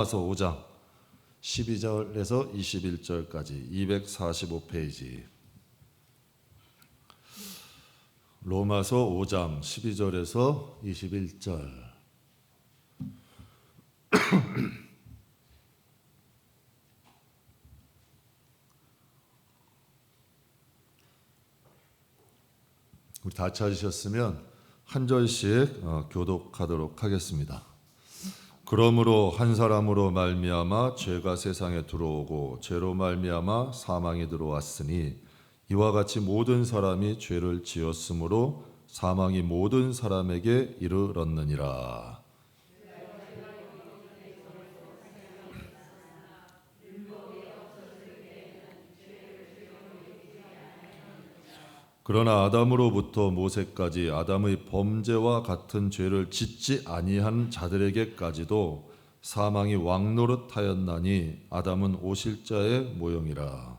로마서 5장 12절에서 21절까지 245페이지. 로마서 5장 12절에서 21절. 우리 다 찾으셨으면 한 절씩 교독하도록 하겠습니다. 그러므로 한 사람으로 말미암아 죄가 세상에 들어오고 죄로 말미암아 사망이 들어왔으니 이와 같이 모든 사람이 죄를 지었으므로 사망이 모든 사람에게 이르렀느니라. 그러나 아담으로부터 모세까지 아담의 범죄와 같은 죄를 짓지 아니한 자들에게까지도 사망이 왕노릇하였나니 아담은 오실자의 모형이라.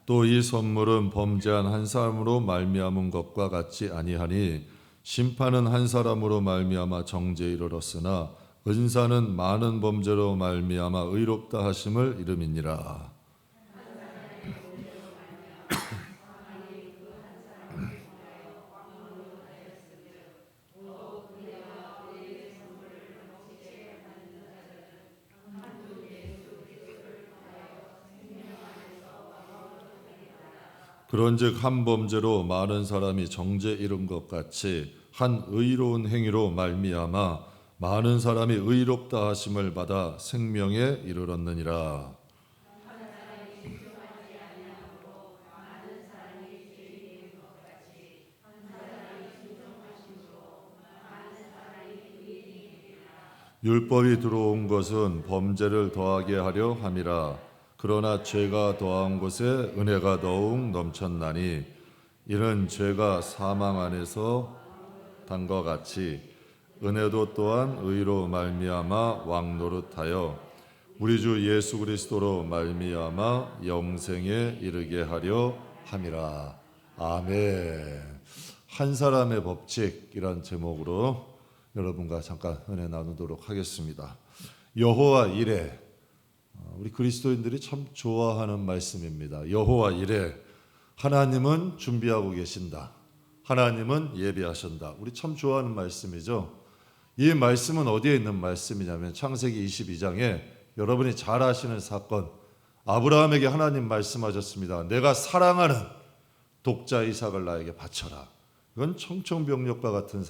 또 이 선물은 범죄한 한 사람으로 말미암은 것과 같지 아니하니 심판은 한 사람으로 말미암아 정죄에 이르렀으나 은사는 많은 범죄로 말미암아 의롭다 하심을 이름이니라. 그런즉 한 범죄로 많은 사람이 정죄에 이른 것 같이 한 의로운 행위로 말미암아 많은 사람이 의롭다 하심을 받아 생명에 이르렀느니라. 율법이 들어온 것은 범죄를 더하게 하려 함이라. 그러나 죄가 더한 곳에 은혜가 더욱 넘쳤나니 이는 죄가 사망 안에서 단과 같이 은혜도 또한 의로 말미암아 왕노릇하여 우리 주 예수 그리스도로 말미암아 영생에 이르게 하려 함이라. 아멘. 한 사람의 법칙이란 제목으로 여러분과 잠깐 은혜 나누도록 하겠습니다. 여호와 이레, 우리 그리스도인들이 참 좋아하는 말씀입니다. 여호와 이레, 하나님은 준비하고 계신다. 하나님은 예비하신다. 우리 참 좋아하는 말씀이죠. 이 말씀은 어디에 있는 말씀이냐면 창세기 22장에 여러분이 잘 아시는 사건, 아브라함에게 하나님 말씀하셨습니다. 내가 사랑하는 독자 이삭을 나에게 바쳐라. 이건 청천벽력과 같은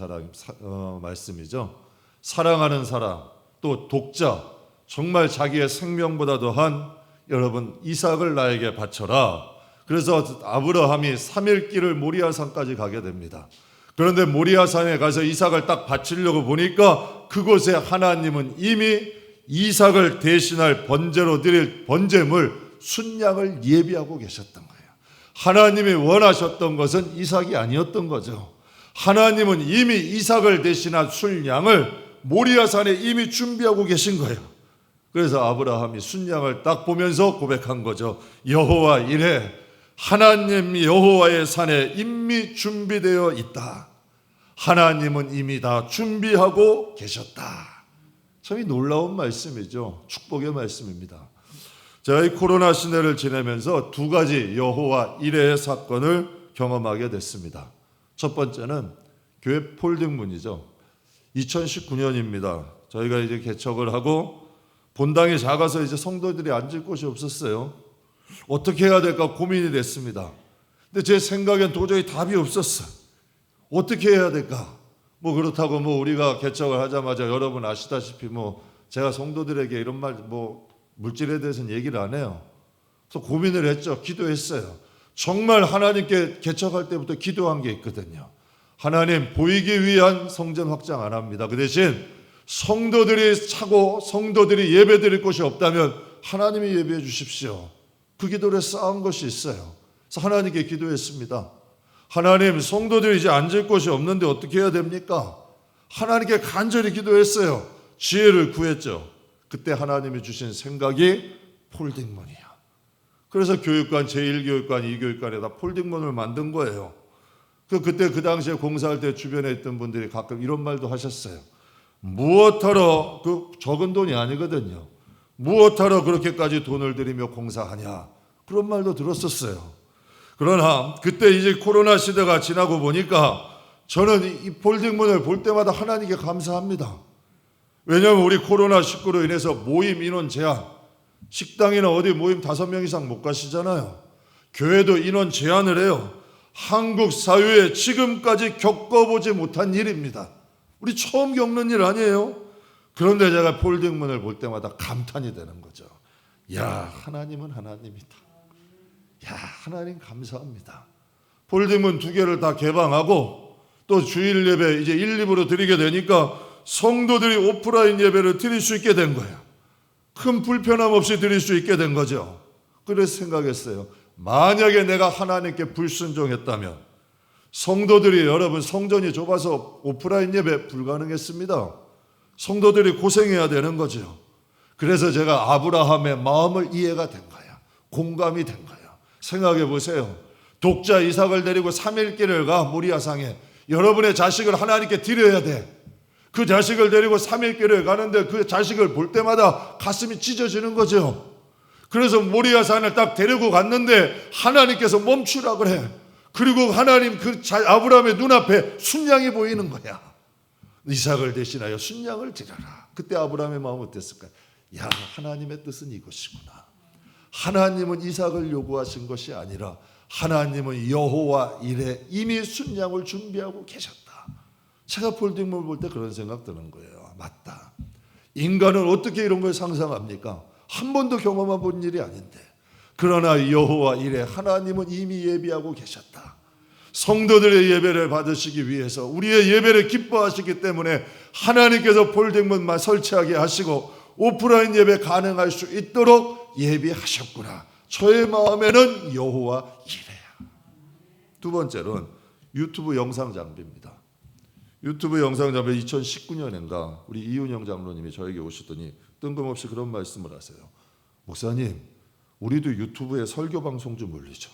말씀이죠. 사랑하는 사람, 또 독자, 정말 자기의 생명보다 더한 여러분 이삭을 나에게 바쳐라. 그래서 아브라함이 3일 길을 모리아산까지 가게 됩니다. 그런데 모리아산에 가서 이삭을 딱 바치려고 보니까 그곳에 하나님은 이미 이삭을 대신할 번제로 드릴 번제물 순양을 예비하고 계셨던 거예요. 하나님이 원하셨던 것은 이삭이 아니었던 거죠. 하나님은 이미 이삭을 대신한 순양을 모리아산에 이미 준비하고 계신 거예요. 그래서 아브라함이 순양을 딱 보면서 고백한 거죠. 여호와 이레, 하나님 여호와의 산에 이미 준비되어 있다. 하나님은 이미 다 준비하고 계셨다. 참 놀라운 말씀이죠. 축복의 말씀입니다. 제가 이 코로나 시대를 지내면서 두 가지 여호와 이레의 사건을 경험하게 됐습니다. 첫 번째는 교회 폴딩문이죠. 2019년입니다. 저희가 이제 개척을 하고 본당이 작아서 이제 성도들이 앉을 곳이 없었어요. 어떻게 해야 될까 고민이 됐습니다. 근데 제 생각엔 도저히 답이 없었어요. 어떻게 해야 될까? 그렇다고 우리가 개척을 하자마자 여러분 아시다시피 제가 성도들에게 이런 물질에 대해서는 얘기를 안 해요. 그래서 고민을 했죠. 기도했어요. 정말 하나님께 개척할 때부터 기도한 게 있거든요. 하나님, 보이기 위한 성전 확장 안 합니다. 그 대신 성도들이 차고 성도들이 예배 드릴 곳이 없다면 하나님이 예배해 주십시오. 그 기도를 쌓은 것이 있어요. 그래서 하나님께 기도했습니다. 하나님, 성도들이 이제 앉을 곳이 없는데 어떻게 해야 됩니까? 하나님께 간절히 기도했어요. 지혜를 구했죠. 그때 하나님이 주신 생각이 폴딩몬이야. 그래서 교육관, 제1교육관, 2교육관에다 폴딩몬을 만든 거예요. 그때 그 당시에 공사할 때 주변에 있던 분들이 가끔 이런 말도 하셨어요. 무엇하러, 그 적은 돈이 아니거든요. 무엇하러 그렇게까지 돈을 들이며 공사하냐, 그런 말도 들었었어요. 그러나 그때 이제 코로나 시대가 지나고 보니까 저는 이 폴딩문을 볼 때마다 하나님께 감사합니다. 왜냐하면 우리 코로나19로 인해서 모임 인원 제한, 식당이나 어디 모임 5명 이상 못 가시잖아요. 교회도 인원 제한을 해요. 한국 사회에 지금까지 겪어보지 못한 일입니다. 우리 처음 겪는 일 아니에요? 그런데 제가 폴딩문을 볼 때마다 감탄이 되는 거죠. 야, 하나님은 하나님이다. 야, 하나님 감사합니다. 폴딩문 2개를 다 개방하고 또 주일 예배 이제 1, 2부로 드리게 되니까 성도들이 오프라인 예배를 드릴 수 있게 된 거예요. 큰 불편함 없이 드릴 수 있게 된 거죠. 그래서 생각했어요. 만약에 내가 하나님께 불순종했다면 성도들이, 여러분, 성전이 좁아서 오프라인 예배 불가능했습니다. 성도들이 고생해야 되는 거죠. 그래서 제가 아브라함의 마음을 이해가 된 거예요. 공감이 된 거예요. 생각해 보세요. 독자 이삭을 데리고 3일 길을 가, 모리아상에. 여러분의 자식을 하나님께 드려야 돼. 그 자식을 데리고 3일 길을 가는데 그 자식을 볼 때마다 가슴이 찢어지는 거죠. 그래서 모리아산을 딱 데리고 갔는데 하나님께서 멈추라 그래. 그리고 하나님 아브라함의 눈앞에 순양이 보이는 거야. 이삭을 대신하여 순양을 드려라. 그때 아브라함의 마음은 어땠을까요? 야, 하나님의 뜻은 이것이구나. 하나님은 이삭을 요구하신 것이 아니라 하나님은 여호와 이레 이미 순양을 준비하고 계셨다. 제가 폴딩문을 볼 때 그런 생각 드는 거예요. 맞다. 인간은 어떻게 이런 걸 상상합니까? 한 번도 경험해 본 일이 아닌데. 그러나 여호와 이레 하나님은 이미 예비하고 계셨다. 성도들의 예배를 받으시기 위해서, 우리의 예배를 기뻐하시기 때문에 하나님께서 폴딩문만 설치하게 하시고 오프라인 예배 가능할 수 있도록 예비하셨구나. 저의 마음에는 여호와 이레야. 두 번째로는 유튜브 영상 장비입니다. 유튜브 영상 장비 2019년인가 우리 이윤영 장로님이 저에게 오시더니 뜬금없이 그런 말씀을 하세요. 목사님, 우리도 유튜브에 설교 방송 좀 올리죠.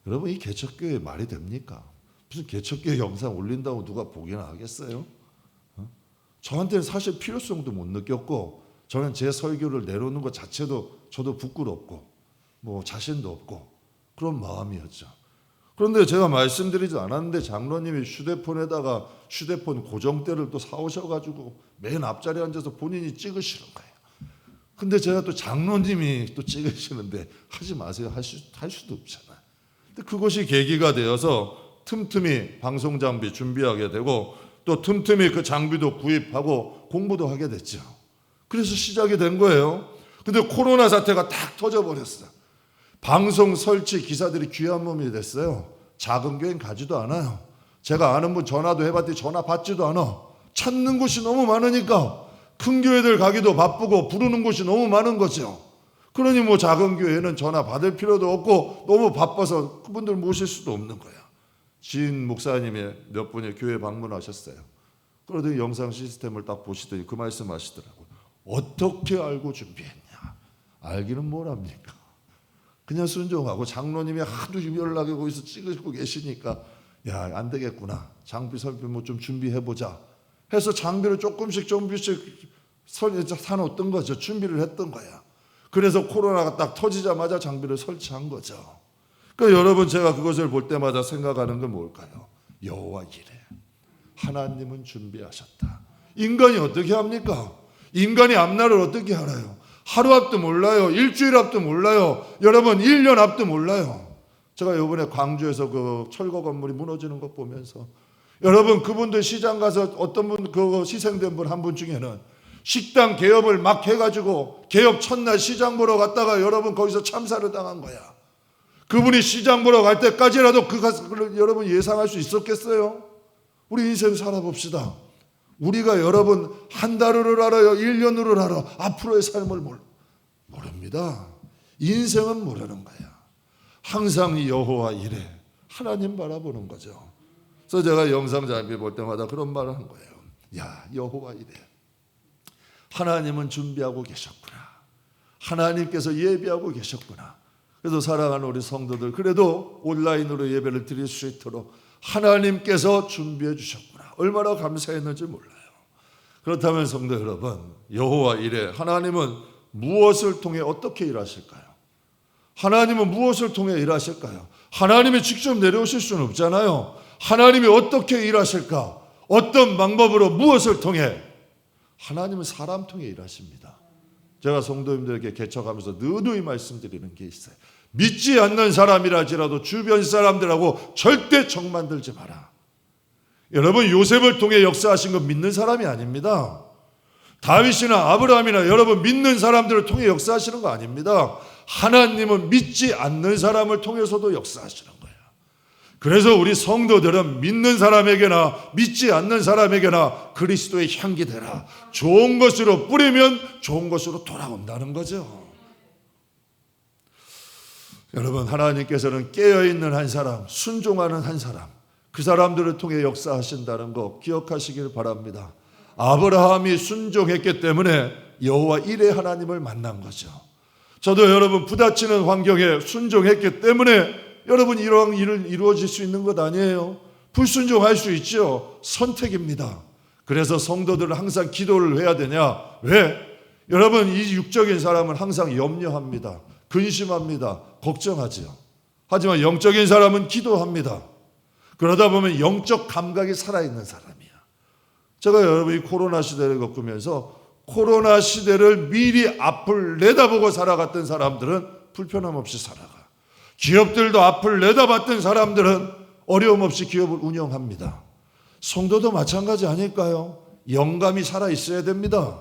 여러분, 이 개척교회 말이 됩니까? 무슨 개척교회 영상 올린다고 누가 보기나 하겠어요? 저한테는 사실 필요성도 못 느꼈고, 저는 제 설교를 내놓는 것 자체도 저도 부끄럽고 뭐 자신도 없고 그런 마음이었죠. 그런데 제가 말씀드리지 않았는데 장로님이 휴대폰에다가 휴대폰 고정대를 또 사오셔가지고 맨 앞자리에 앉아서 본인이 찍으시는 거예요. 근데 제가 또 장로님이 또 찍으시는데 하지 마세요. 할 수도 없잖아요. 근데 그것이 계기가 되어서 틈틈이 방송 장비 준비하게 되고 또 틈틈이 그 장비도 구입하고 공부도 하게 됐죠. 그래서 시작이 된 거예요. 근데 코로나 사태가 딱 터져버렸어요. 방송 설치 기사들이 귀한 몸이 됐어요. 작은 교회는 가지도 않아요. 제가 아는 분 전화도 해봤더니 전화 받지도 않아. 찾는 곳이 너무 많으니까 큰 교회들 가기도 바쁘고 부르는 곳이 너무 많은 거죠. 그러니 뭐 작은 교회는 전화 받을 필요도 없고 너무 바빠서 그분들 모실 수도 없는 거야. 지인 목사님이 몇 분이 교회 방문하셨어요. 그러더니 영상 시스템을 딱 보시더니 그 말씀 하시더라고요. 어떻게 알고 준비했냐. 알기는 뭘 합니까? 그냥 순종하고 장로님이 하도 연락이 거기서 찍으시고 계시니까 야, 안 되겠구나. 장비 설비 뭐 좀 준비해보자 해서 장비를 조금씩 사놓았던 거죠. 준비를 했던 거야. 그래서 코로나가 딱 터지자마자 장비를 설치한 거죠. 그러니까 여러분, 제가 그것을 볼 때마다 생각하는 건 뭘까요? 여호와 이레 하나님은 준비하셨다. 인간이 어떻게 합니까? 인간이 앞날을 어떻게 알아요? 하루 앞도 몰라요. 일주일 앞도 몰라요. 여러분, 1년 앞도 몰라요. 제가 이번에 광주에서 그 철거 건물이 무너지는 것 보면서 여러분, 그분들 시장 가서 어떤 분, 그 희생된 분 한 분 중에는 식당 개업을 막 해가지고 개업 첫날 시장 보러 갔다가 여러분 거기서 참사를 당한 거야. 그분이 시장 보러 갈 때까지라도 그걸 여러분 예상할 수 있었겠어요? 우리 인생 살아봅시다. 우리가 여러분 한 달을 알아요? 1년을 알아? 앞으로의 삶을 모릅니다. 인생은 모르는 거야. 항상 이 여호와 이레 하나님 바라보는 거죠. 그래서 제가 영상 장비 볼 때마다 그런 말을 한 거예요. 야, 여호와 이래. 하나님은 준비하고 계셨구나. 하나님께서 예비하고 계셨구나. 그래서 사랑하는 우리 성도들, 그래도 온라인으로 예배를 드릴 수 있도록 하나님께서 준비해 주셨구나. 얼마나 감사했는지 몰라요. 그렇다면 성도 여러분, 여호와 이래. 하나님은 무엇을 통해 어떻게 일하실까요? 하나님은 무엇을 통해 일하실까요? 하나님이 직접 내려오실 수는 없잖아요. 하나님이 어떻게 일하실까? 어떤 방법으로 무엇을 통해? 하나님은 사람 통해 일하십니다. 제가 성도님들에게 개척하면서 누누이 말씀드리는 게 있어요. 믿지 않는 사람이라지라도 주변 사람들하고 절대 정 만들지 마라. 여러분, 요셉을 통해 역사하신 건 믿는 사람이 아닙니다. 다윗이나 아브라함이나 여러분 믿는 사람들을 통해 역사하시는 거 아닙니다. 하나님은 믿지 않는 사람을 통해서도 역사하시는 거예요. 그래서 우리 성도들은 믿는 사람에게나 믿지 않는 사람에게나 그리스도의 향기 되라. 좋은 것으로 뿌리면 좋은 것으로 돌아온다는 거죠. 여러분, 하나님께서는 깨어있는 한 사람, 순종하는 한 사람, 그 사람들을 통해 역사하신다는 거 기억하시길 바랍니다. 아브라함이 순종했기 때문에 여호와 이레 하나님을 만난 거죠. 저도 여러분 부딪히는 환경에 순종했기 때문에 여러분 이러한 일은 이루어질 수 있는 것 아니에요. 불순종할 수 있죠. 선택입니다. 그래서 성도들은 항상 기도를 해야 되냐? 왜? 여러분 이 육적인 사람은 항상 염려합니다. 근심합니다. 걱정하죠. 하지만 영적인 사람은 기도합니다. 그러다 보면 영적 감각이 살아있는 사람이야. 제가 여러분이 코로나 시대를 겪으면서 코로나 시대를 미리 앞을 내다보고 살아갔던 사람들은 불편함 없이 살아가. 기업들도 앞을 내다봤던 사람들은 어려움 없이 기업을 운영합니다. 성도도 마찬가지 아닐까요? 영감이 살아있어야 됩니다.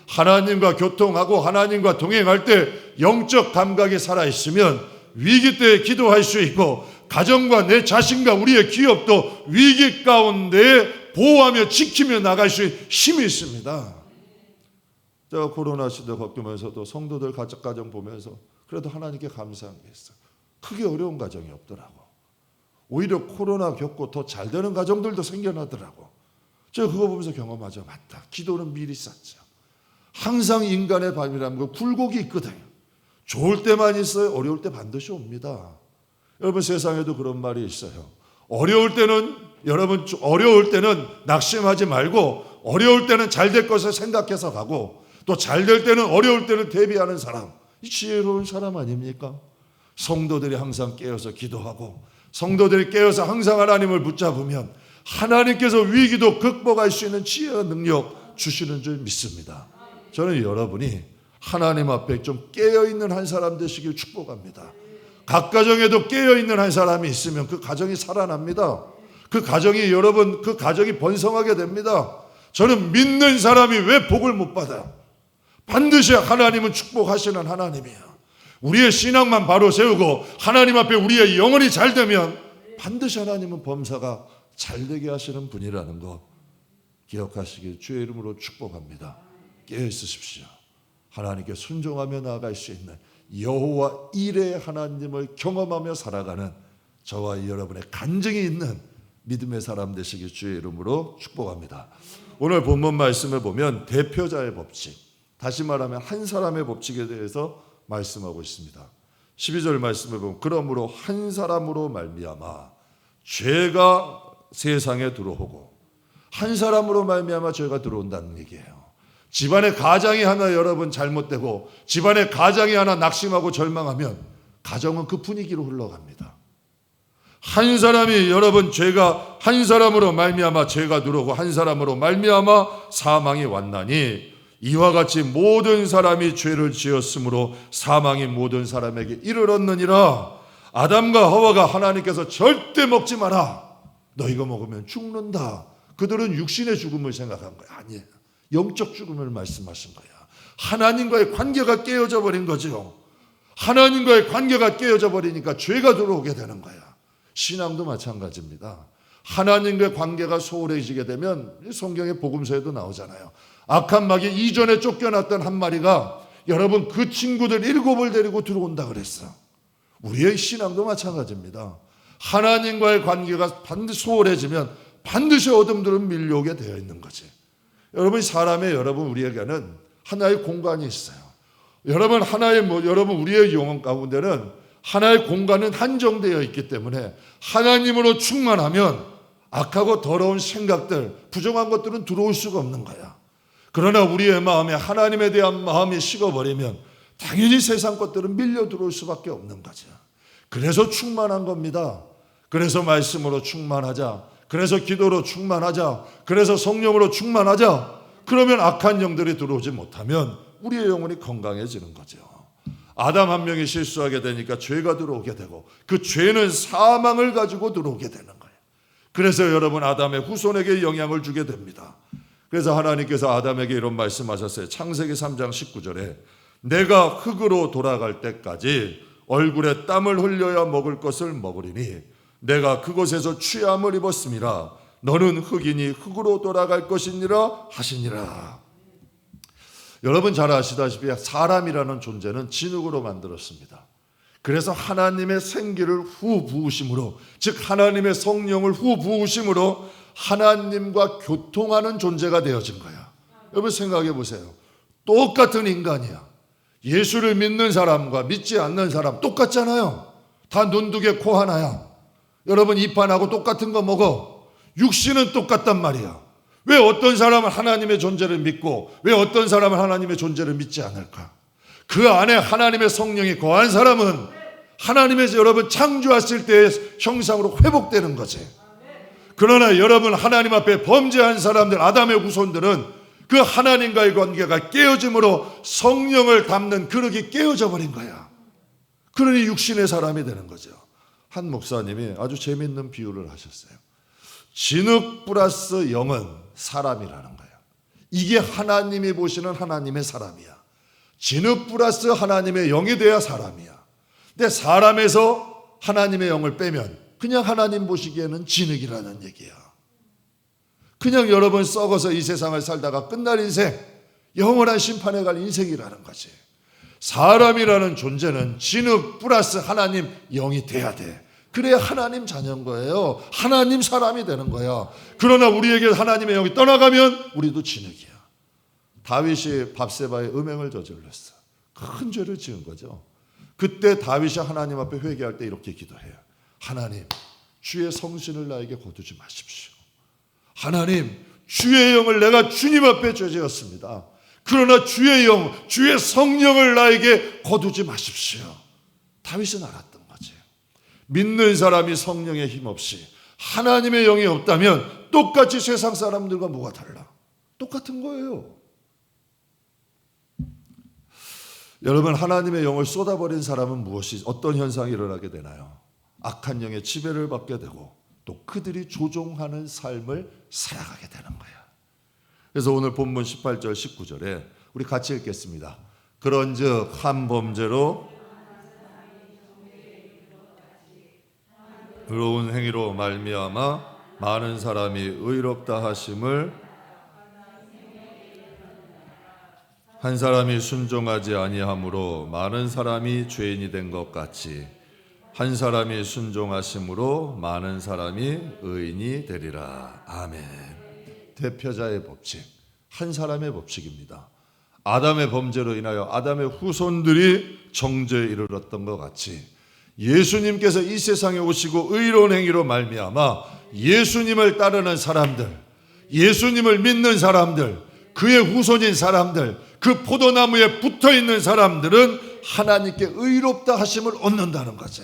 하나님과 교통하고 하나님과 동행할 때 영적 감각이 살아있으면 위기 때에 기도할 수 있고 가정과 내 자신과 우리의 기업도 위기 가운데 보호하며 지키며 나갈 수 있는 힘이 있습니다. 제가 코로나 시대 겪으면서도 성도들 가정 보면서 그래도 하나님께 감사한 게 있어요. 크게 어려운 가정이 없더라고. 오히려 코로나 겪고 더 잘 되는 가정들도 생겨나더라고. 제가 그거 보면서 경험하죠. 맞다. 기도는 미리 쌓자. 항상 인간의 밤이라는 거 굴곡이 있거든요. 좋을 때만 있어요. 어려울 때 반드시 옵니다. 여러분 세상에도 그런 말이 있어요. 어려울 때는 낙심하지 말고 어려울 때는 잘 될 것을 생각해서 가고 또 잘 될 때는 어려울 때는 대비하는 사람. 이 지혜로운 사람 아닙니까? 성도들이 항상 깨어서 기도하고 성도들이 깨어서 항상 하나님을 붙잡으면 하나님께서 위기도 극복할 수 있는 지혜와 능력 주시는 줄 믿습니다. 저는 여러분이 하나님 앞에 좀 깨어있는 한 사람 되시길 축복합니다. 각 가정에도 깨어있는 한 사람이 있으면 그 가정이 살아납니다. 그 가정이 번성하게 됩니다. 저는 믿는 사람이 왜 복을 못 받아요? 반드시 하나님은 축복하시는 하나님이에요. 우리의 신앙만 바로 세우고 하나님 앞에 우리의 영혼이 잘 되면 반드시 하나님은 범사가 잘 되게 하시는 분이라는 거 기억하시길 주의 이름으로 축복합니다. 깨어있으십시오. 하나님께 순종하며 나아갈 수 있는 여호와 이레 하나님을 경험하며 살아가는 저와 여러분의 간증이 있는 믿음의 사람 되시길 주의 이름으로 축복합니다. 오늘 본문 말씀을 보면 대표자의 법칙, 다시 말하면 한 사람의 법칙에 대해서 말씀하고 있습니다. 12절 말씀을 보면 그러므로 한 사람으로 말미암아 죄가 세상에 들어오고 한 사람으로 말미암아 죄가 들어온다는 얘기예요. 집안의 가장이 하나 여러분 잘못되고 집안의 가장이 하나 낙심하고 절망하면 가정은 그 분위기로 흘러갑니다. 한 사람이 여러분 죄가 한 사람으로 말미암아 죄가 들어오고 한 사람으로 말미암아 사망이 왔나니 이와 같이 모든 사람이 죄를 지었으므로 사망이 모든 사람에게 이르렀느니라. 아담과 하와가 하나님께서 절대 먹지 마라. 너 이거 먹으면 죽는다. 그들은 육신의 죽음을 생각한 거야. 아니에요. 영적 죽음을 말씀하신 거야. 하나님과의 관계가 깨어져 버린 거죠. 하나님과의 관계가 깨어져 버리니까 죄가 들어오게 되는 거야. 신앙도 마찬가지입니다. 하나님과의 관계가 소홀해지게 되면 성경의 복음서에도 나오잖아요. 악한 마귀 이전에 쫓겨났던 한 마리가 여러분 그 친구들 7을 데리고 들어온다 그랬어. 우리의 신앙도 마찬가지입니다. 하나님과의 관계가 반드시 소홀해지면 반드시 어둠들은 밀려오게 되어 있는 거지. 여러분 여러분 우리에게는 하나의 공간이 있어요. 여러분 여러분 우리의 영혼 가운데는 하나의 공간은 한정되어 있기 때문에 하나님으로 충만하면 악하고 더러운 생각들, 부정한 것들은 들어올 수가 없는 거야. 그러나 우리의 마음에 하나님에 대한 마음이 식어버리면 당연히 세상 것들은 밀려 들어올 수밖에 없는 거죠. 그래서 충만한 겁니다. 그래서 말씀으로 충만하자. 그래서 기도로 충만하자. 그래서 성령으로 충만하자. 그러면 악한 영들이 들어오지 못하면 우리의 영혼이 건강해지는 거죠. 아담 한 명이 실수하게 되니까 죄가 들어오게 되고 그 죄는 사망을 가지고 들어오게 되는 거예요. 그래서 여러분 아담의 후손에게 영향을 주게 됩니다. 그래서 하나님께서 아담에게 이런 말씀하셨어요. 창세기 3장 19절에 내가 흙으로 돌아갈 때까지 얼굴에 땀을 흘려야 먹을 것을 먹으리니 내가 그곳에서 취함을 입었음이라 너는 흙이니 흙으로 돌아갈 것이니라 하시니라. 여러분 잘 아시다시피 사람이라는 존재는 진흙으로 만들었습니다. 그래서 하나님의 생기를 후 부으심으로, 즉 하나님의 성령을 후 부으심으로 하나님과 교통하는 존재가 되어진 거야. 여러분 생각해 보세요. 똑같은 인간이야. 예수를 믿는 사람과 믿지 않는 사람 똑같잖아요. 다 눈 두 개 코 하나야. 여러분 입안하고 똑같은 거 먹어. 육신은 똑같단 말이야. 왜 어떤 사람은 하나님의 존재를 믿고 왜 어떤 사람은 하나님의 존재를 믿지 않을까? 그 안에 하나님의 성령이 거한 사람은 하나님의 여러분 창조하실 때의 형상으로 회복되는 거지. 그러나 여러분 하나님 앞에 범죄한 사람들, 아담의 후손들은 그 하나님과의 관계가 깨어짐으로 성령을 담는 그릇이 깨어져 버린 거야. 그러니 육신의 사람이 되는 거죠. 한 목사님이 아주 재밌는 비유를 하셨어요. 진흙 플러스 영은 사람이라는 거예요. 이게 하나님이 보시는 하나님의 사람이야. 진흙 플러스 하나님의 영이 돼야 사람이야. 근데 사람에서 하나님의 영을 빼면 그냥 하나님 보시기에는 진흙이라는 얘기야. 그냥 여러분 썩어서 이 세상을 살다가 끝날 인생, 영원한 심판에 갈 인생이라는 거지. 사람이라는 존재는 진흙 플러스 하나님 영이 돼야 돼. 그래야 하나님 자녀인 거예요. 하나님 사람이 되는 거야. 그러나 우리에게 하나님의 영이 떠나가면 우리도 진흙이야. 다윗이 밧세바의 음행을 저질렀어. 큰 죄를 지은 거죠. 그때 다윗이 하나님 앞에 회개할 때 이렇게 기도해요. 하나님, 주의 성신을 나에게 거두지 마십시오. 하나님, 주의 영을 내가 주님 앞에 죄지었습니다. 그러나 주의 영, 주의 성령을 나에게 거두지 마십시오. 다윗은 알았던 거지. 믿는 사람이 성령의 힘 없이 하나님의 영이 없다면 똑같이 세상 사람들과 뭐가 달라? 똑같은 거예요. 여러분 하나님의 영을 쏟아버린 사람은 어떤 현상이 일어나게 되나요? 악한 영의 지배를 받게 되고 또 그들이 조종하는 삶을 살아가게 되는 거야. 그래서 오늘 본문 18절 19절에 우리 같이 읽겠습니다. 그런즉 한 범죄로 의로운 행위로 말미암아 많은 사람이 의롭다 하심을 한 사람이 순종하지 아니함으로 많은 사람이 죄인이 된 것 같이 한 사람이 순종하심으로 많은 사람이 의인이 되리라. 아멘. 대표자의 법칙, 한 사람의 법칙입니다. 아담의 범죄로 인하여 아담의 후손들이 정죄에 이르렀던 것 같이 예수님께서 이 세상에 오시고 의로운 행위로 말미암아 예수님을 따르는 사람들, 예수님을 믿는 사람들, 그의 후손인 사람들, 그 포도나무에 붙어있는 사람들은 하나님께 의롭다 하심을 얻는다는 거죠.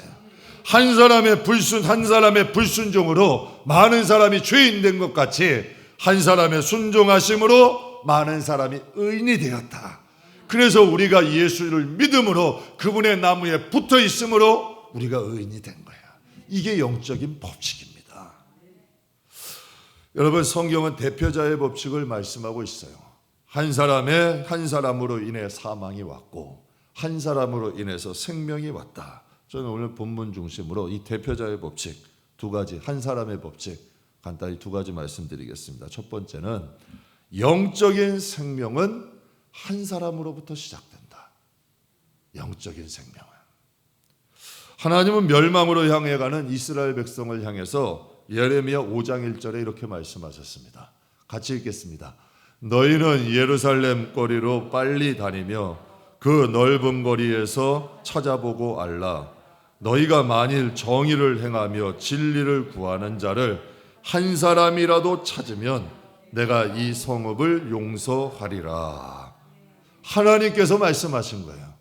한 사람의 불순종으로 많은 사람이 죄인 된 것 같이 한 사람의 순종하심으로 많은 사람이 의인이 되었다. 그래서 우리가 예수를 믿음으로 그분의 나무에 붙어 있음으로 우리가 의인이 된 거야. 이게 영적인 법칙입니다. 여러분 성경은 대표자의 법칙을 말씀하고 있어요. 한 사람으로 인해 사망이 왔고 한 사람으로 인해서 생명이 왔다. 저는 오늘 본문 중심으로 이 대표자의 법칙 두 가지, 한 사람의 법칙 간단히 두 가지 말씀드리겠습니다. 첫 번째는 영적인 생명은 한 사람으로부터 시작된다. 영적인 생명은 하나님은 멸망으로 향해 가는 이스라엘 백성을 향해서 예레미야 5장 1절에 이렇게 말씀하셨습니다. 같이 읽겠습니다. 너희는 예루살렘 거리로 빨리 다니며 그 넓은 거리에서 찾아보고 알라. 너희가 만일 정의를 행하며 진리를 구하는 자를 한 사람이라도 찾으면 내가 이 성읍을 용서하리라. 하나님께서 말씀하신 거예요.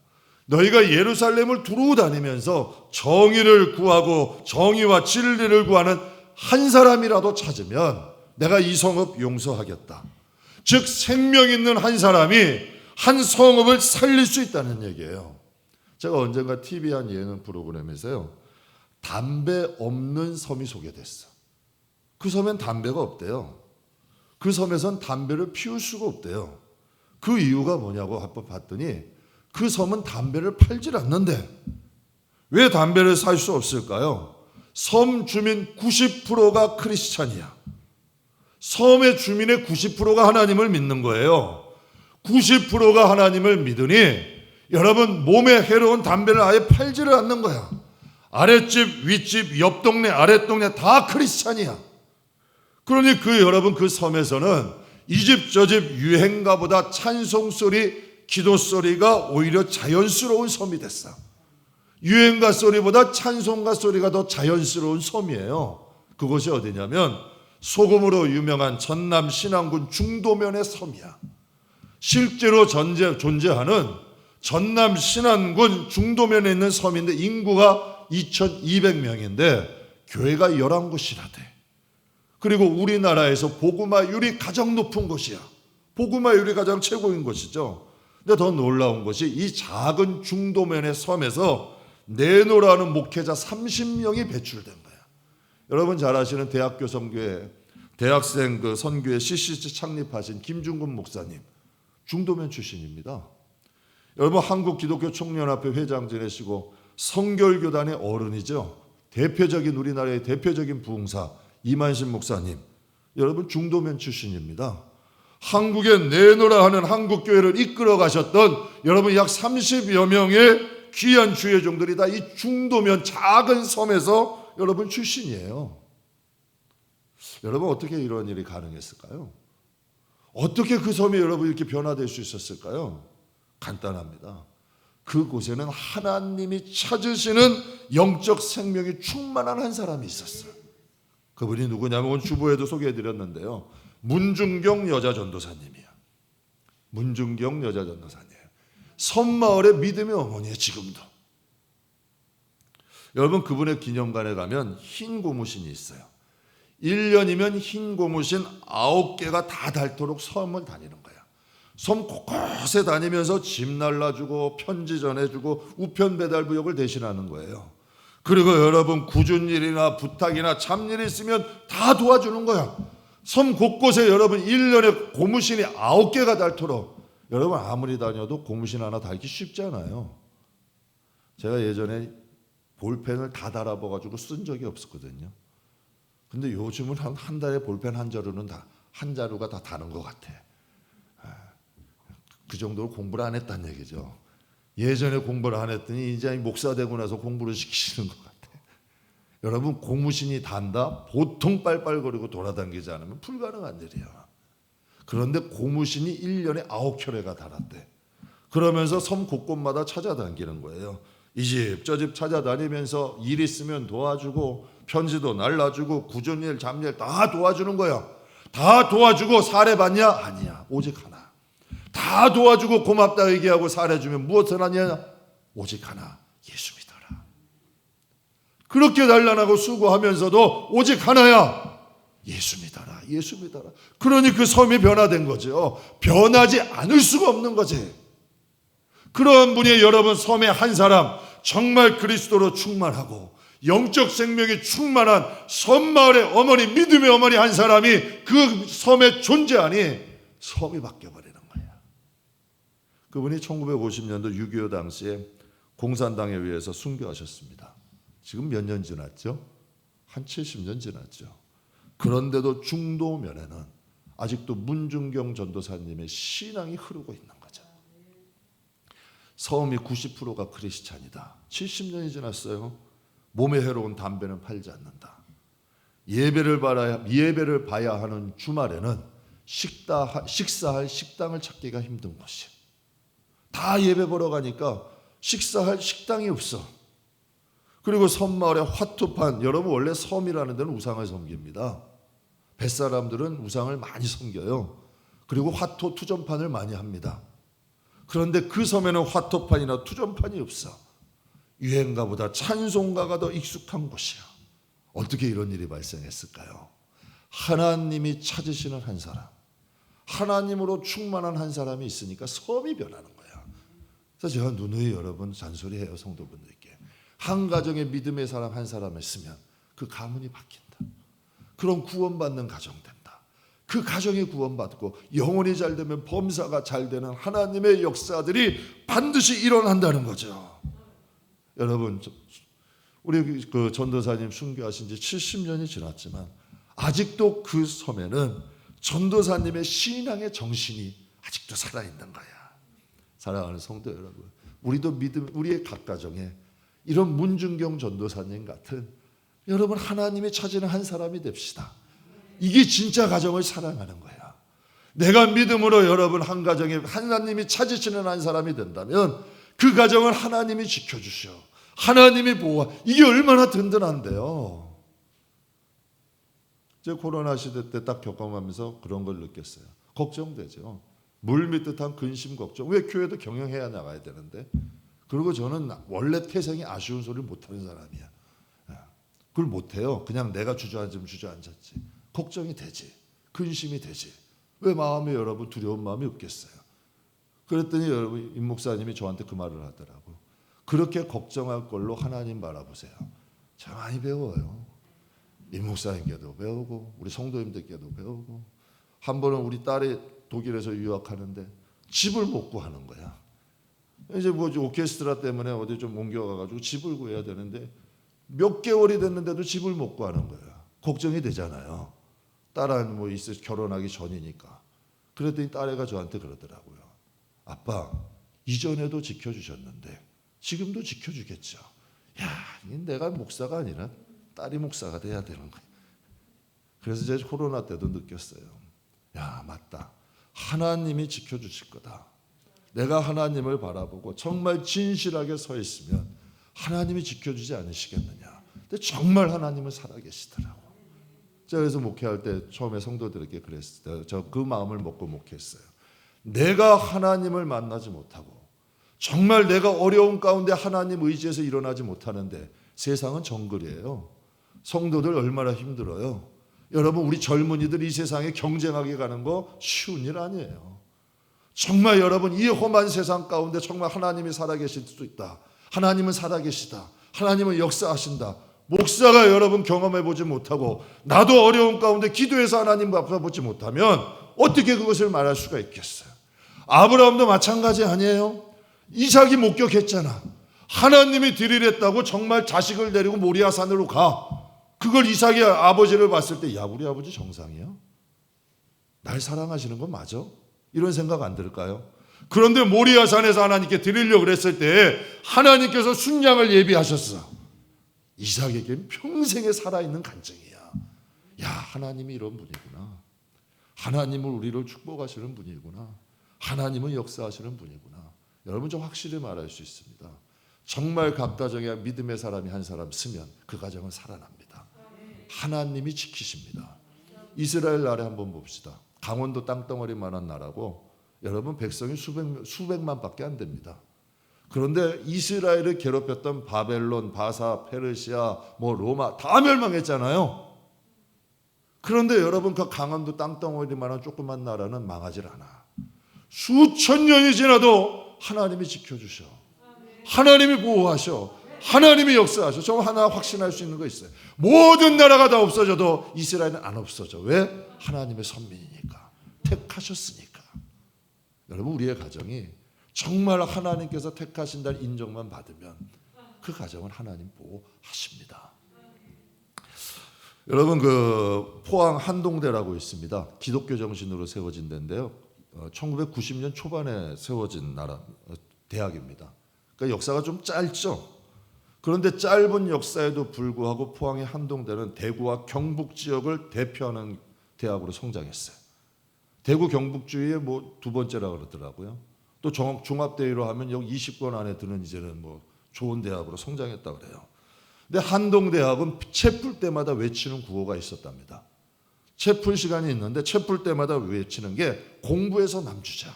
너희가 예루살렘을 두루 다니면서 정의를 구하고 정의와 진리를 구하는 한 사람이라도 찾으면 내가 이 성읍 용서하겠다. 즉 생명 있는 한 사람이 한 성읍을 살릴 수 있다는 얘기예요. 제가 언젠가 TV 한 예능 프로그램에서요, 담배 없는 섬이 소개됐어. 그 섬엔 담배가 없대요. 그 섬에선 담배를 피울 수가 없대요. 그 이유가 뭐냐고 한번 봤더니 그 섬은 담배를 팔질 않는데 왜 담배를 살 수 없을까요? 섬 주민 90%가 크리스찬이야. 섬의 주민의 90%가 하나님을 믿는 거예요. 90%가 하나님을 믿으니 여러분 몸에 해로운 담배를 아예 팔지를 않는 거야. 아랫집, 윗집, 옆 동네, 아랫동네 다 크리스찬이야. 그러니 여러분 그 섬에서는 이 집 저 집 유행가보다 찬송소리, 기도소리가 오히려 자연스러운 섬이 됐어. 유행가 소리보다 찬송가 소리가 더 자연스러운 섬이에요. 그곳이 어디냐면 소금으로 유명한 전남 신안군 중도면의 섬이야. 실제로 존재하는 전남 신안군 중도면에 있는 섬인데 인구가 2,200명인데 교회가 11곳이라대. 그리고 우리나라에서 복음화율이 가장 높은 곳이야. 복음화율이 가장 최고인 곳이죠. 근데 더 놀라운 것이 이 작은 중도면의 섬에서 내노라는 목회자 30명이 배출된 거야. 여러분 잘 아시는 대학교 선교회, 대학생 선교회 CCC 창립하신 김중근 목사님, 중도면 출신입니다. 여러분 한국 기독교 총연합회 회장 지내시고 성결교단의 어른이죠. 대표적인 우리나라의 대표적인 부흥사 이만신 목사님, 여러분 중도면 출신입니다. 한국에 내노라 하는 한국교회를 이끌어 가셨던 여러분 약 30여 명의 귀한 주회종들이 다 이 중도면 작은 섬에서 여러분 출신이에요. 여러분 어떻게 이런 일이 가능했을까요? 어떻게 그 섬이 여러분 이렇게 변화될 수 있었을까요? 간단합니다. 그곳에는 하나님이 찾으시는 영적 생명이 충만한 한 사람이 있었어요. 그분이 누구냐면 오늘 주보에도 소개해드렸는데요, 문중경 여자 전도사님이야. 문중경 여자 전도사님, 섬마을의 믿음의 어머니예요. 지금도 여러분 그분의 기념관에 가면 흰 고무신이 있어요. 1년이면 흰 고무신 9개가 다 닳도록 섬을 다니는 거야. 섬 곳곳에 다니면서 짐 날라주고 편지 전해주고 우편 배달 부역을 대신하는 거예요. 그리고 여러분 굳은 일이나 부탁이나 참일이 있으면 다 도와주는 거야. 섬 곳곳에 여러분 1년에 고무신이 9개가 닳도록. 여러분 아무리 다녀도 고무신 하나 달기 쉽지 않아요. 제가 예전에 볼펜을 다 달아봐가지고 쓴 적이 없었거든요. 근데 요즘은 한 달에 볼펜 한 자루가 다 다는 것 같아. 그 정도로 공부를 안 했다는 얘기죠. 예전에 공부를 안 했더니 이제 목사 되고 나서 공부를 시키시는 것 같아. 여러분 고무신이 단다? 보통 빨빨거리고 돌아다니지 않으면 불가능한 일이야. 그런데 고무신이 1년에 9켤레가 달았대. 그러면서 섬 곳곳마다 찾아다니는 거예요. 이 집 저 집 찾아다니면서 일 있으면 도와주고 편지도 날라주고 굳은 일 잡일 다 도와주는 거야. 다 도와주고 사례 받냐? 아니야. 오직 하나. 다 도와주고 고맙다 얘기하고 사례 주면 무엇을 하냐? 오직 하나. 예수 믿어라. 그렇게 단련하고 수고하면서도 오직 하나야. 예수 믿어라. 예수 믿어라. 그러니 그 섬이 변화된 거죠. 변하지 않을 수가 없는 거지. 그런 분이 여러분 섬의 한 사람, 정말 그리스도로 충만하고 영적 생명이 충만한 섬마을의 어머니, 믿음의 어머니 한 사람이 그 섬에 존재하니 섬이 바뀌어버리는 거야. 그분이 1950년도 6.25 당시에 공산당에 의해서 순교하셨습니다. 지금 몇 년 지났죠? 한 70년 지났죠. 그런데도 중도면에는 아직도 문중경 전도사님의 신앙이 흐르고 있는 거죠. 섬이 90%가 크리스찬이다. 70년이 지났어요. 몸에 해로운 담배는 팔지 않는다. 예배를 봐야 하는 주말에는 식사할 식당을 찾기가 힘든 곳이에요. 다 예배 보러 가니까 식사할 식당이 없어. 그리고 섬마을에 화투판, 여러분 원래 섬이라는 데는 우상을 섬깁니다. 뱃사람들은 우상을 많이 섬겨요. 그리고 화투 투전판을 많이 합니다. 그런데 그 섬에는 화투판이나 투전판이 없어. 유행가보다 찬송가가 더 익숙한 곳이야. 어떻게 이런 일이 발생했을까요? 하나님이 찾으시는 한 사람, 하나님으로 충만한 한 사람이 있으니까 섬이 변하는 거야. 그래서 제가 누누이 여러분 잔소리해요, 성도분들께. 한 가정에 믿음의 사람 한 사람 있으면 그 가문이 바뀐다. 그럼 구원받는 가정 된다. 그 가정이 구원받고 영혼이 잘 되면 범사가 잘 되는 하나님의 역사들이 반드시 일어난다는 거죠. 여러분, 우리 그 전도사님 순교하신 지 70년이 지났지만 아직도 그 섬에는 전도사님의 신앙의 정신이 아직도 살아있는 거야. 사랑하는 성도 여러분, 우리도 믿음, 우리의 각 가정에 이런 문준경 전도사님 같은 여러분 하나님이 찾는 한 사람이 됩시다. 이게 진짜 가정을 사랑하는 거야. 내가 믿음으로 여러분 한 가정에 하나님이 찾으시는 한 사람이 된다면 그 가정을 하나님이 지켜주셔. 하나님이 보호하. 이게 얼마나 든든한데요. 제가 코로나 시대 때 딱 겪어가면서 그런 걸 느꼈어요. 걱정되죠. 물밀듯한 근심 걱정. 왜 교회도 경영해야 나가야 되는데. 그리고 저는 원래 태생이 아쉬운 소리를 못하는 사람이야. 그걸 못해요. 그냥 내가 주저앉으면 주저앉았지. 걱정이 되지. 근심이 되지. 왜 마음에 여러분 두려운 마음이 없겠어요. 그랬더니 여러분 임 목사님이 저한테 그 말을 하더라고. 그렇게 걱정할 걸로 하나님 바라보세요. 참 많이 배워요. 임 목사님께도 배우고 우리 성도님들께도 배우고. 한 번은 우리 딸이 독일에서 유학하는데 집을 못 구하는 거야. 이제 뭐 오케스트라 때문에 어디 좀 옮겨가가지고 집을 구해야 되는데 몇 개월이 됐는데도 집을 못 구하는 거야. 걱정이 되잖아요. 딸은 뭐 있어 결혼하기 전이니까. 그랬더니 딸애가 저한테 그러더라고요. 아빠, 이전에도 지켜주셨는데 지금도 지켜주겠죠. 야, 내가 목사가 아니라 딸이 목사가 돼야 되는 거야. 그래서 제가 코로나 때도 느꼈어요. 야, 맞다. 하나님이 지켜주실 거다. 내가 하나님을 바라보고 정말 진실하게 서 있으면 하나님이 지켜주지 않으시겠느냐. 근데 정말 하나님은 살아계시더라고. 제가 그래서 목회할 때 처음에 성도들에게 그랬어요. 저 그 마음을 먹고 목회했어요. 내가 하나님을 만나지 못하고 정말 내가 어려운 가운데 하나님 의지에서 일어나지 못하는데 세상은 정글이에요. 성도들 얼마나 힘들어요. 여러분 우리 젊은이들 이 세상에 경쟁하게 가는 거 쉬운 일 아니에요. 정말 여러분 이 험한 세상 가운데 정말 하나님이 살아계실 수 있다. 하나님은 살아계시다. 하나님은 역사하신다. 목사가 여러분 경험해보지 못하고 나도 어려운 가운데 기도해서 하나님 앞에 보지 못하면 어떻게 그것을 말할 수가 있겠어요. 아브라함도 마찬가지 아니에요. 이삭이 목격했잖아. 하나님이 드리랬다고 정말 자식을 데리고 모리아산으로 가. 그걸 이삭이 아버지를 봤을 때 야 우리 아버지 정상이야? 날 사랑하시는 건 맞아? 이런 생각 안 들까요? 그런데 모리아산에서 하나님께 드리려고 그랬을 때 하나님께서 순양을 예비하셨어. 이삭에겐 평생에 살아있는 간증이야. 야 하나님이 이런 분이구나. 하나님은 우리를 축복하시는 분이구나. 하나님은 역사하시는 분이구나. 여러분 좀 확실히 말할 수 있습니다. 정말 각 가정에 믿음의 사람이 한 사람 쓰면 그 가정은 살아납니다. 하나님이 지키십니다. 이스라엘 나라 한번 봅시다. 강원도 땅덩어리만한 나라고 여러분 백성이 수백만밖에 안 됩니다. 그런데 이스라엘을 괴롭혔던 바벨론, 바사, 페르시아, 뭐 로마 다 멸망했잖아요. 그런데 여러분 그 강원도 땅덩어리만한 조그만 나라는 망하질 않아. 수천 년이 지나도 하나님이 지켜주셔. 하나님이 보호하셔. 하나님이 역사하셔. 저 하나 확신할 수 있는 거 있어요. 모든 나라가 다 없어져도 이스라엘은 안 없어져. 왜? 하나님의 선민이니까. 택하셨으니까. 여러분 우리의 가정이 정말 하나님께서 택하신다는 인정만 받으면 그 가정은 하나님 보호하십니다. 여러분 그 포항 한동대라고 있습니다. 기독교 정신으로 세워진 데인데요. 1990년 초반에 세워진 대학입니다. 그러니까 역사가 좀 짧죠. 그런데 짧은 역사에도 불구하고 포항의 한동대는 대구와 경북 지역을 대표하는 대학으로 성장했어요. 대구 경북주의 뭐 두 번째라 그러더라고요. 또 종합대회로 하면 여기 20권 안에 드는 이제는 뭐 좋은 대학으로 성장했다 그래요. 근데 한동대학은 책 풀 때마다 외치는 구호가 있었답니다. 책 풀 시간이 있는데 책 풀 때마다 외치는 게 공부해서 남주자.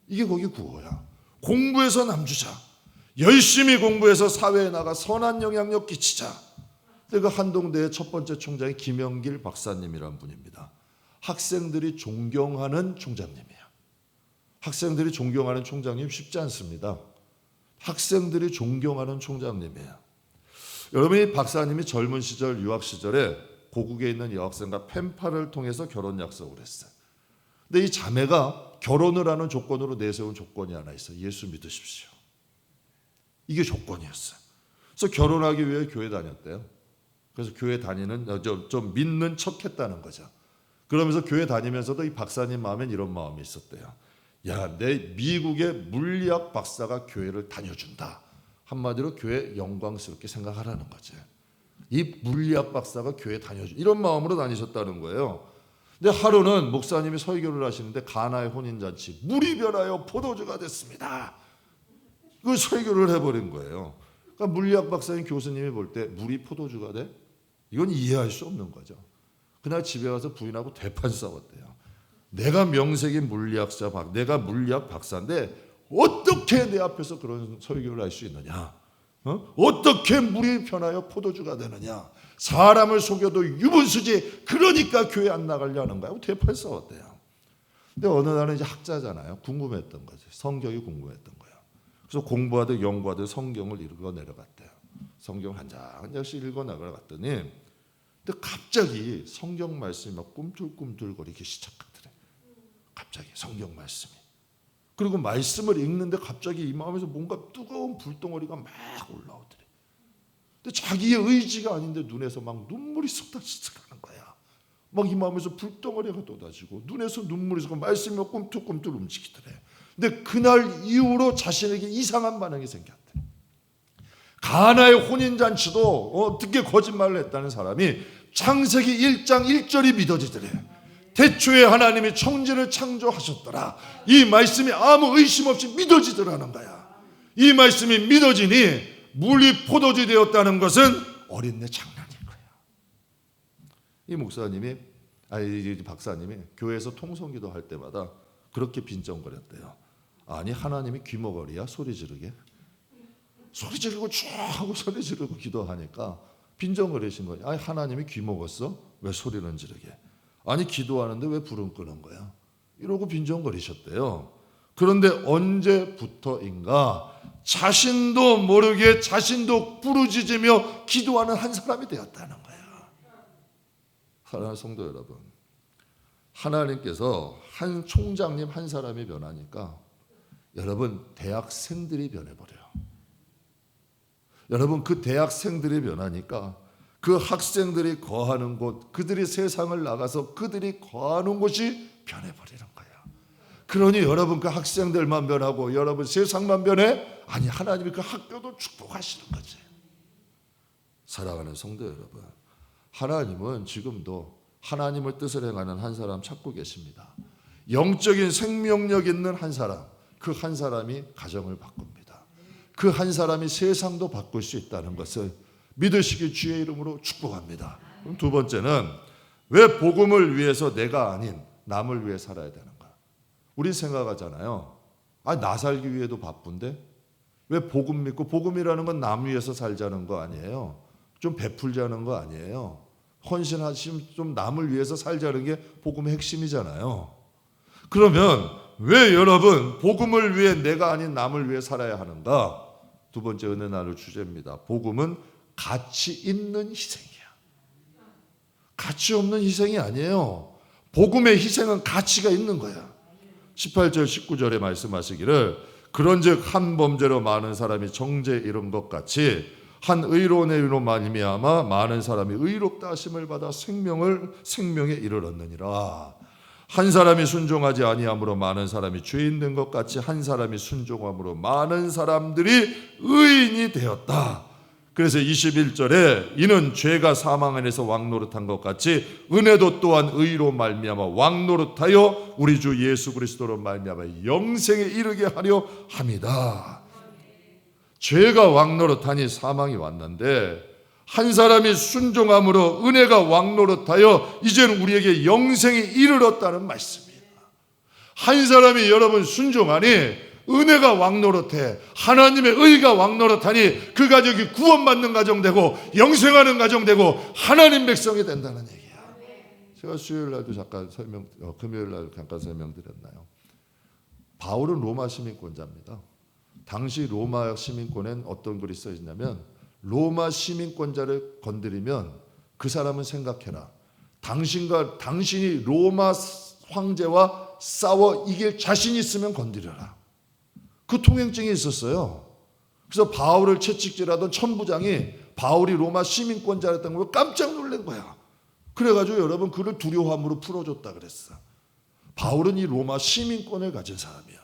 이게 거기 구호야. 공부해서 남주자. 열심히 공부해서 사회에 나가 선한 영향력 끼치자. 그 한동대의 첫 번째 총장이 김영길 박사님이란 분입니다. 학생들이 존경하는 총장님이에요. 학생들이 존경하는 총장님 쉽지 않습니다. 학생들이 존경하는 총장님이에요. 여러분이 박사님이 젊은 시절 유학 시절에 고국에 있는 여학생과 펜팔을 통해서 결혼 약속을 했어요. 근데 이 자매가 결혼을 하는 조건으로 내세운 조건이 하나 있어요. 예수 믿으십시오. 이게 조건이었어요. 그래서 결혼하기 위해 교회 다녔대요. 그래서 교회 다니는 좀 믿는 척했다는 거죠. 그러면서 교회 다니면서도 이 박사님 마음엔 이런 마음이 있었대요. 야, 내 미국의 물리학 박사가 교회를 다녀준다. 한마디로 교회 영광스럽게 생각하라는 거지. 이 물리학 박사가 교회 다녀준 이런 마음으로 다니셨다는 거예요. 근데 하루는 목사님이 설교를 하시는데 가나의 혼인잔치 물이 변하여 포도주가 됐습니다. 그 설교를 해버린 거예요. 그러니까 물리학 박사인 교수님이 볼 때 물이 포도주가 돼? 이건 이해할 수 없는 거죠. 그날 집에 가서 부인하고 대판 싸웠대요. 내가 명색인 물리학자, 내가 물리학 박사인데 어떻게 내 앞에서 그런 설교를 할 수 있느냐? 어떻게 물이 변하여 포도주가 되느냐? 사람을 속여도 유분수지. 그러니까 교회 안 나가려 하는 거야. 대판 싸웠대요. 근데 어느 날은 이제 학자잖아요. 궁금했던 거지. 성경이 궁금했던 거예요. 그래서 공부하듯 연구하듯 성경을 읽어 내려갔대요. 성경 한 장 한 장씩 읽어 내려갔더니 근데 갑자기 성경 말씀이 막 꿈틀꿈틀거리기 시작하더래. 갑자기 성경 말씀이. 그리고 말씀을 읽는데 갑자기 이 마음에서 뭔가 뜨거운 불덩어리가 막 올라오더래. 근데 자기의 의지가 아닌데 눈에서 막 눈물이 쏟아지는 거야. 막 이 마음에서 불덩어리가 쏟아지고 눈에서 눈물이 쏟아지고 말씀이 꿈틀꿈틀 움직이더래. 근데 그날 이후로 자신에게 이상한 반응이 생겼대. 가나의 혼인잔치도 어떻게 거짓말을 했다는 사람이 창세기 1장 1절이 믿어지더래. 태초에 하나님이 천지를 창조하셨더라. 이 말씀이 아무 의심 없이 믿어지더라는 거야. 이 말씀이 믿어지니 물이 포도주 되었다는 것은 어린애 장난인 거야. 이 목사님이 이 박사님이 교회에서 통성기도 할 때마다 그렇게 빈정거렸대요. 아니 하나님이 귀머거리야 소리 지르게? 소리 지르고 쭉 하고 소리 지르고 기도하니까 빈정거리신 거예요. 아니 하나님이 귀 먹었어? 왜 소리는 지르게? 아니 기도하는데 왜 불은 끄는 거야? 이러고 빈정거리셨대요. 그런데 언제부터인가 자신도 모르게 자신도 부르짖으며 기도하는 한 사람이 되었다는 거야. 사랑하는 성도 여러분, 하나님께서 한 총장님 한 사람이 변하니까 여러분 대학생들이 변해버려요. 여러분 그 대학생들이 변하니까 그 학생들이 거하는 곳, 그들이 세상을 나가서 그들이 거하는 곳이 변해버리는 거예요. 그러니 여러분 그 학생들만 변하고 여러분 세상만 변해? 아니 하나님이 그 학교도 축복하시는 거지. 사랑하는 성도 여러분, 하나님은 지금도 하나님의 뜻을 행하는 한 사람 찾고 계십니다. 영적인 생명력 있는 한 사람, 그 한 사람이 가정을 바꿉니다. 그 한 사람이 세상도 바꿀 수 있다는 것을 믿으시기 주의 이름으로 축복합니다. 그럼 두 번째는 왜 복음을 위해서 내가 아닌 남을 위해 살아야 되는가? 우리 생각하잖아요. 나 살기 위해도 바쁜데 왜 복음 믿고, 복음이라는 건 남 위해서 살자는 거 아니에요. 좀 베풀자는 거 아니에요. 헌신하시면 좀 남을 위해서 살자는 게 복음의 핵심이잖아요. 그러면 왜 여러분 복음을 위해 내가 아닌 남을 위해 살아야 하는가? 두 번째 은혜 나눌 주제입니다. 복음은 가치 있는 희생이야. 가치 없는 희생이 아니에요. 복음의 희생은 가치가 있는 거야. 18절 19절에 말씀하시기를 그런즉 한 범죄로 많은 사람이 정죄에 이른 것 같이 한 의로운의 의로 말미암아 많은 사람이 의롭다 하심을 받아 생명에 이르렀느니라. 한 사람이 순종하지 아니함으로 많은 사람이 죄인 된 것 같이 한 사람이 순종함으로 많은 사람들이 의인이 되었다. 그래서 21절에 이는 죄가 사망 안에서 왕노릇한 것 같이 은혜도 또한 의로 말미암아 왕노릇하여 우리 주 예수 그리스도로 말미암아 영생에 이르게 하려 함이다. 죄가 왕노릇하니 사망이 왔는데 한 사람이 순종함으로 은혜가 왕노릇하여 이제는 우리에게 영생에 이르렀다는 말씀이에요. 한 사람이 여러분 순종하니 은혜가 왕노릇해 하나님의 의가 왕노릇하니 그 가족이 구원받는 가정 되고 영생하는 가정 되고 하나님 백성이 된다는 얘기야. 제가 수요일 날도 잠깐 금요일 날 잠깐 설명드렸나요? 바울은 로마 시민권자입니다. 당시 로마 시민권엔 어떤 글이 써 있냐면 로마 시민권자를 건드리면 그 사람은 생각해라. 당신이 로마 황제와 싸워 이길 자신이 있으면 건드려라. 그 통행증이 있었어요. 그래서 바울을 채찍질하던 천부장이 바울이 로마 시민권자였던 걸 깜짝 놀란 거야. 그래가지고 여러분 그를 두려움으로 풀어줬다 그랬어. 바울은 이 로마 시민권을 가진 사람이야.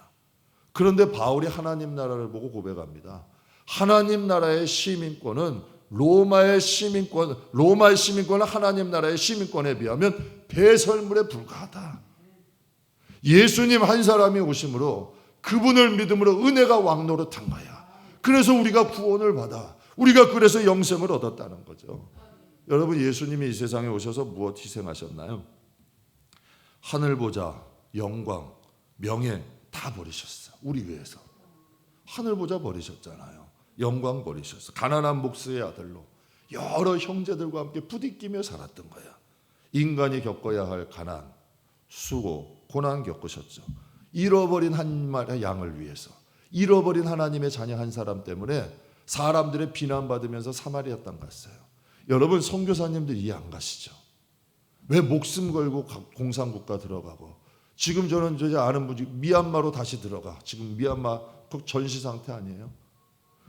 그런데 바울이 하나님 나라를 보고 고백합니다. 하나님 나라의 시민권은 로마의 시민권은 하나님 나라의 시민권에 비하면 배설물에 불과하다. 예수님 한 사람이 오심으로 그분을 믿음으로 은혜가 왕노릇한 거야. 그래서 우리가 구원을 받아. 우리가 그래서 영생을 얻었다는 거죠. 여러분 예수님이 이 세상에 오셔서 무엇 희생하셨나요? 하늘 보좌, 영광, 명예 다 버리셨어. 우리 위해서. 하늘 보좌 버리셨잖아요. 영광 버리셨어. 가난한 목수의 아들로 여러 형제들과 함께 부딪히며 살았던 거야. 인간이 겪어야 할 가난, 수고, 고난 겪으셨죠. 잃어버린 한 마리의 양을 위해서, 잃어버린 하나님의 자녀 한 사람 때문에 사람들의 비난받으면서 사마리아 땅 갔어요. 여러분 선교사님들 이해 안 가시죠? 왜 목숨 걸고 공산국가 들어가고 지금 저는 아는 분이 미얀마로 다시 들어가. 지금 미얀마 전시 상태 아니에요?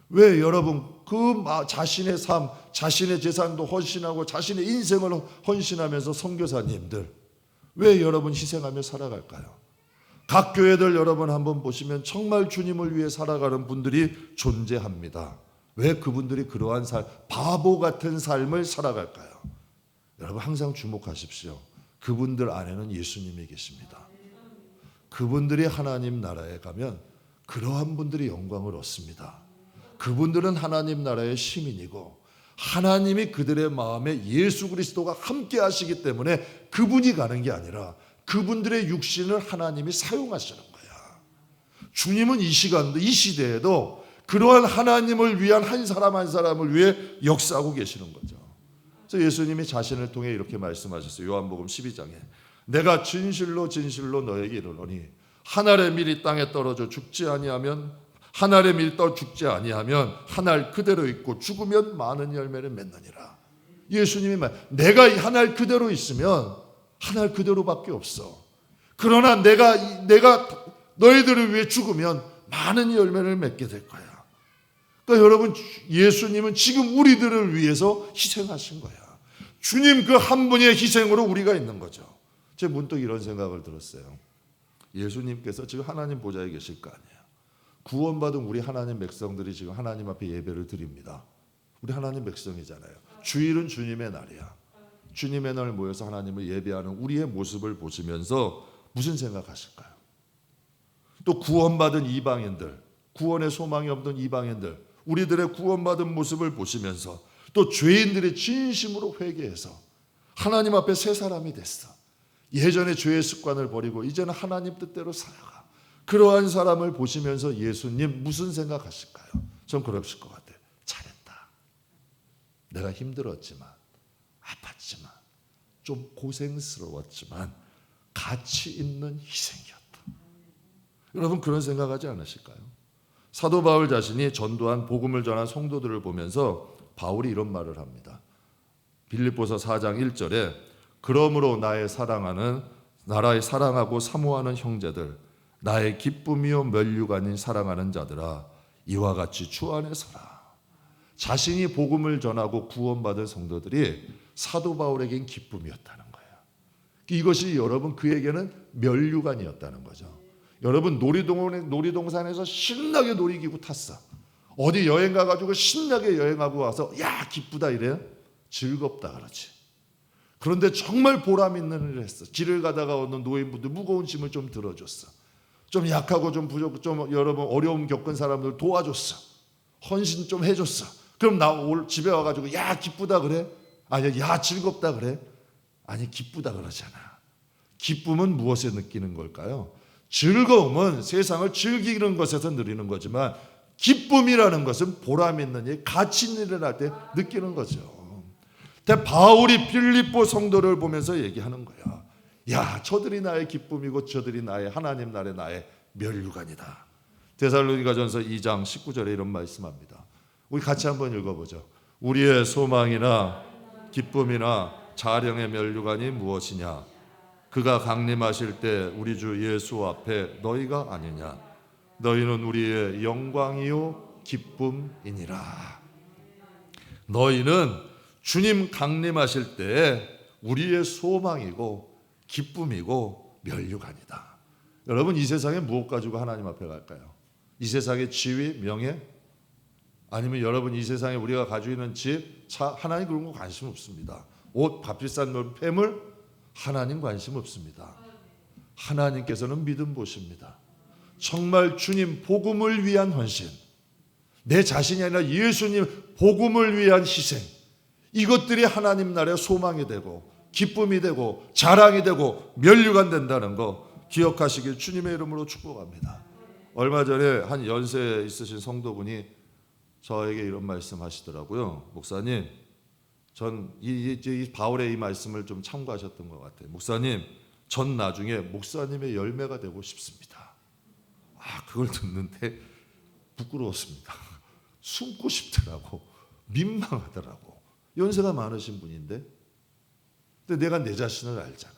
왜 여러분 그 자신의 삶, 자신의 재산도 헌신하고 자신의 인생을 헌신하면서 선교사님들 왜 여러분 희생하며 살아갈까요? 각 교회들 여러분 한번 보시면 정말 주님을 위해 살아가는 분들이 존재합니다. 왜 그분들이 그러한 바보 같은 삶을 살아갈까요? 여러분 항상 주목하십시오. 그분들 안에는 예수님이 계십니다. 그분들이 하나님 나라에 가면 그러한 분들이 영광을 얻습니다. 그분들은 하나님 나라의 시민이고 하나님이 그들의 마음에 예수 그리스도가 함께 하시기 때문에 그분이 가는 게 아니라 그분들의 육신을 하나님이 사용하시는 거야. 주님은 이 시간도 이 시대에도 그러한 하나님을 위한 한 사람 한 사람을 위해 역사하고 계시는 거죠. 그래서 예수님이 자신을 통해 이렇게 말씀하셨어요. 요한복음 12장에 내가 진실로 진실로 너에게 이르노니 한 알의 밀이 땅에 떨어져 죽지 아니하면 한 알의 밀 떠 죽지 아니하면 한 알 그대로 있고 죽으면 많은 열매를 맺느니라. 예수님이 내가 한 알 그대로 있으면 한 알 그대로밖에 없어. 그러나 내가 너희들을 위해 죽으면 많은 열매를 맺게 될 거야. 그러니까 여러분 예수님은 지금 우리들을 위해서 희생하신 거야. 주님 그 한 분의 희생으로 우리가 있는 거죠. 제가 문득 이런 생각을 들었어요. 예수님께서 지금 하나님 보좌에 계실 거 아니에요. 구원받은 우리 하나님 백성들이 지금 하나님 앞에 예배를 드립니다. 우리 하나님 백성이잖아요. 주일은 주님의 날이야. 주님의 날 모여서 하나님을 예배하는 우리의 모습을 보시면서 무슨 생각하실까요? 또 구원받은 이방인들, 구원의 소망이 없는 이방인들, 우리들의 구원받은 모습을 보시면서 또 죄인들이 진심으로 회개해서 하나님 앞에 새 사람이 됐어. 예전에 죄의 습관을 버리고 이제는 하나님 뜻대로 살아가. 그러한 사람을 보시면서 예수님 무슨 생각하실까요? 전 그러실 것 같아요. 잘했다. 내가 힘들었지만 아팠지만 좀 고생스러웠지만 가치 있는 희생이었다. 여러분 그런 생각하지 않으실까요? 사도 바울 자신이 전도한 복음을 전한 성도들을 보면서 바울이 이런 말을 합니다. 빌립보서 4장 1절에 그러므로 나의 사랑하고 사모하는 형제들 나의 기쁨이요 면류가 아닌 사랑하는 자들아 이와 같이 주 안에 서라. 자신이 복음을 전하고 구원받은 성도들이 사도 바울에겐 기쁨이었다는 거예요. 이것이 여러분 그에게는 면류관이었다는 거죠. 여러분 놀이동산에서 신나게 놀이기구 탔어. 어디 여행 가가지고 신나게 여행하고 와서 야 기쁘다 이래요? 즐겁다 그러지. 그런데 정말 보람 있는 일을 했어. 길을 가다가 어느 노인분들 무거운 짐을 좀 들어줬어. 좀 약하고 좀 부족, 좀 여러분 어려움 겪은 사람들 도와줬어. 헌신 좀 해줬어. 그럼 나 집에 와가지고 야 기쁘다 그래? 아니 야 즐겁다 그래? 아니 기쁘다 그러잖아. 기쁨은 무엇에 느끼는 걸까요? 즐거움은 세상을 즐기는 것에서 누리는 거지만 기쁨이라는 것은 보람 있는 일, 가치 있는 일을 할 때 느끼는 거죠. 바울이 빌립보 성도를 보면서 얘기하는 거야. 야, 저들이 나의 기쁨이고 저들이 나의 하나님 나라의 나의 면류관이다. 데살로니가전서 2장 19절에 이런 말씀합니다. 우리 같이 한번 읽어보죠. 우리의 소망이나 기쁨이나 자령의 면류관이 무엇이냐? 그가 강림하실 때 우리 주 예수 앞에 너희가 아니냐? 너희는 우리의 영광이요 기쁨이니라. 너희는 주님 강림하실 때 우리의 소망이고 기쁨이고 면류관이다. 여러분 이 세상에 무엇 가지고 하나님 앞에 갈까요? 이 세상의 지위, 명예? 아니면 여러분 이 세상에 우리가 가지고 있는 집, 차, 하나님 그런 거 관심 없습니다. 옷, 값비싼 폐물, 하나님 관심 없습니다. 하나님께서는 믿음 보십니다. 정말 주님 복음을 위한 헌신, 내 자신이 아니라 예수님 복음을 위한 희생, 이것들이 하나님 나라의 소망이 되고 기쁨이 되고 자랑이 되고 면류관 된다는 거 기억하시길 주님의 이름으로 축복합니다. 얼마 전에 한 연세 있으신 성도분이 저에게 이런 말씀 하시더라고요. 목사님, 전 이 바울의 이 말씀을 좀 참고하셨던 것 같아요. 목사님, 전 나중에 목사님의 열매가 되고 싶습니다. 그걸 듣는데 부끄러웠습니다. 숨고 싶더라고. 민망하더라고. 연세가 많으신 분인데, 근데 내가 내 자신을 알잖아.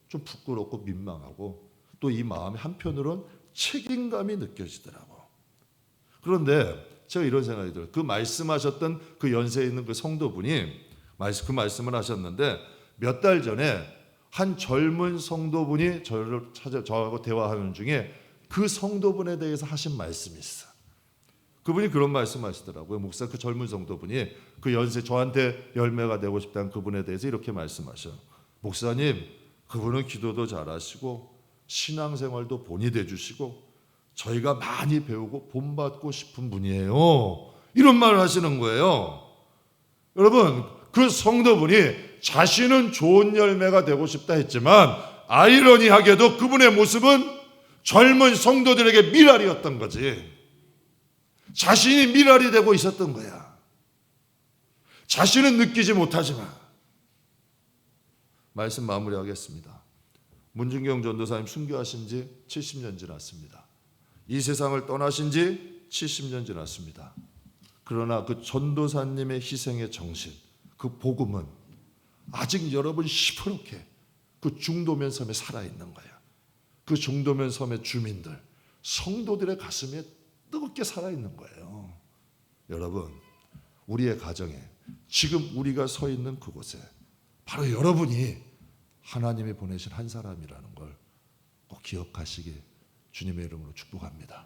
좀 부끄럽고 민망하고 또 이 마음이 한편으론 책임감이 느껴지더라고. 그런데 제가 이런 생각이 들어요. 그 말씀하셨던 그 연세에 있는 그 성도분이 그 말씀을 하셨는데 몇 달 전에 한 젊은 성도분이 저하고 대화하는 중에 그 성도분에 대해서 하신 말씀이 있어. 그분이 그런 말씀하시더라고요. 목사, 그 젊은 성도분이 그 연세 저한테 열매가 되고 싶다는 그분에 대해서 이렇게 말씀하셔. 목사님, 그분은 기도도 잘하시고 신앙생활도 본이 돼주시고 저희가 많이 배우고 본받고 싶은 분이에요. 이런 말을 하시는 거예요. 여러분, 그 성도분이 자신은 좋은 열매가 되고 싶다 했지만 아이러니하게도 그분의 모습은 젊은 성도들에게 미랄이었던 거지. 자신이 미랄이 되고 있었던 거야. 자신은 느끼지 못하지만. 말씀 마무리하겠습니다. 문준경 전도사님 순교하신 지 70년 지났습니다. 이 세상을 떠나신 지 70년 지났습니다. 그러나 그 전도사님의 희생의 정신, 그 복음은 아직 여러분 시퍼렇게 그 중도면 섬에 살아있는 거야. 그 중도면 섬의 주민들, 성도들의 가슴에 뜨겁게 살아있는 거예요. 여러분, 우리의 가정에 지금 우리가 서 있는 그곳에 바로 여러분이 하나님이 보내신 한 사람이라는 걸 꼭 기억하시길 주님의 이름으로 축복합니다.